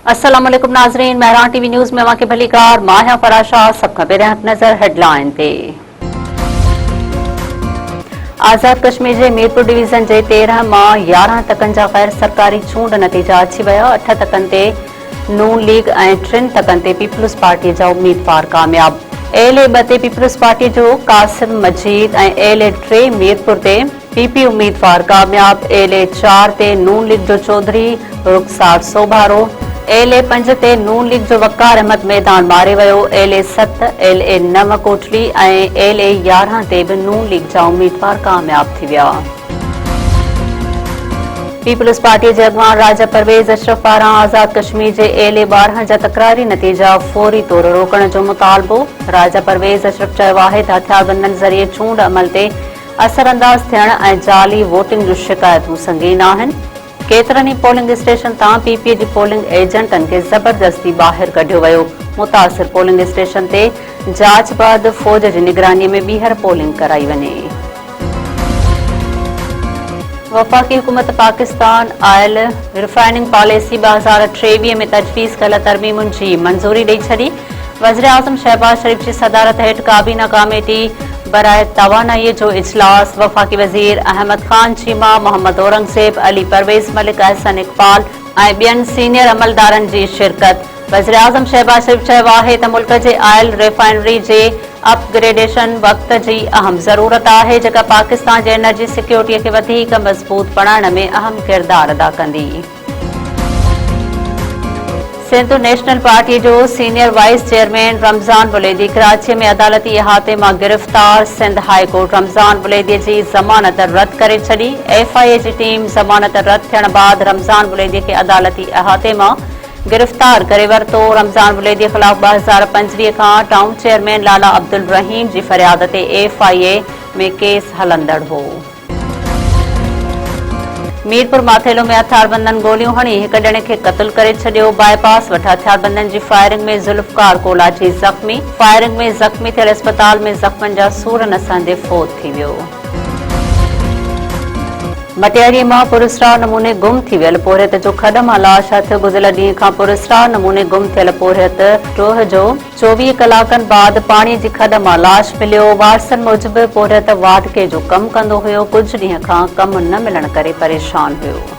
अस्सलाम वालेकुम नाजरीन, महरान टीवी न्यूज़ में वाक़े भलीकार माहिया फराशा सब खबरें नजर हेडलाइन ते। आज़ाद कश्मीर जे मीरपुर डिवीज़न जे 13 मां 11 तकनि जा गैर सरकारी चूंड नतीजा अची विया। 8 तकनि ते नून लीग ऐं 3 तकनि ते पीपल्स पार्टी जा उम्मीदवार कामयाब। एलए 2 ते पीपल्स पार्टी जो कासिम मजीद ऐं एलए 3 मीरपुर ते पीपी उम्मीदवार कामयाब। एलए 4 ते नून लीग जो चौधरी रुखसार सोभारो। एलए 5 ते नून लीग जो वकार अहमद मैदान मारे वियो। एलए 7 एलए 9 कोटली ऐं एलए 11 ते बि नून लीग जा उम्मीदवार कामयाब थी विया। पीपल्स पार्टी जे अॻवान राजा परवेज़ अशरफ पारां आज़ाद कश्मीर जे एलए 12 जा तकरारी नतीजा फौरी तौर रोकण जो मुतालबो। राजा परवेज़ अशरफ चयो आहे त हथियारबंदनि ज़रिए चूंड अमल ते असरअंदाज थियण ऐं जाली वोटिंग जूं शिकायतूं संगीन आहिनि। केतिरनि ई पोलिंग स्टेशन तां पीपीए जी पोलिंग एजेंटनि खे ज़बरदस्ती ॿाहिरि कढियो वियो। मुतासिर पोलिंग स्टेशन ते जांच बैदि फ़ौज जी निगरानीअ में ॿीहर पोलिंग कराई वञे। वफ़ाक़ी हुकूमत पाकिस्तान आयल रिफाइनिंग पॉलिसी 2023 में तजवीज़ कयल तरमीमुनि जी मंज़ूरी ॾेई छॾी। वज़ीर आज़म शहबाज शरीफ़ जी सदारत हेठि काबीना कमेटी बराए तवानाई जो इजलास। वफ़ाक़ी वज़ीर अहमद खान चीमा, मोहम्मद औरंगज़ेब, अली परवेज़ मलिक, अहसन इक़बाल ऐं ॿियनि सीनियर अमलदारनि जी शिरकत। वज़ीर आज़म शहबाज शरीफ़ चयो आहे त मुल्क जे आयल रिफाइनरी जे अपग्रेडेशन वक़्त जी अहम ज़रूरत आहे, जेका पाकिस्तान जे एनर्जी सिक्योरिटीअ खे वधीक मज़बूत बणाइण में अहम किरदार अदा कंदी। सिंध नेशनल पार्टी जो senior vice chairman Ramzan Bulaidi Karachi में अदालती इहाते मां गिरफ़्तार। सिंध हाई कोर्ट रमज़ान बुलैदी जी ज़मानत रद्द करे छॾी। एफआईए जी टीम ज़मानत रद्द थियण बाद रमज़ान बुलैदी खे अदालती इहाते मां गिरफ़्तार करे वरितो। रमज़ान बुलैदी ख़िलाफ़ 2025 खां टाउन चेयरमैन लाला अब्दुल रहीम जी फ़रियाद ते एफआईए में केस हलंदड़ हो। मीरपुर माथेलो में हथियारबंदनि गोलियूं हणी हिक ॼणे खे क़त्ल करे छॾियो। बाईपास वटि हथियारबंदनि जी फायरिंग में ज़ुल्फ़कार कोलाची ज़ख़्मी। फायरिंग में ज़ख़्मी थियल अस्पताल में ज़ख़्मनि जा सूर नसंदे फ़ौत थी वियो। मटियारीअ मां पुरस्कार नमूने गुम थी वियल पोरियत जो खॾ मां लाश हथ। गुज़िरियल ॾींहं खां पुरस्कार नमूने गुम थियल पोरियत टोह जो 24 कलाकनि बाद पाणीअ जी खॾ मां लाश मिलियो। वारसनि मूजिबि पोरियत वाढके जो कमु कंदो हुयो। कुझु ॾींहं खां कमु न मिलण करे परेशान हुयो।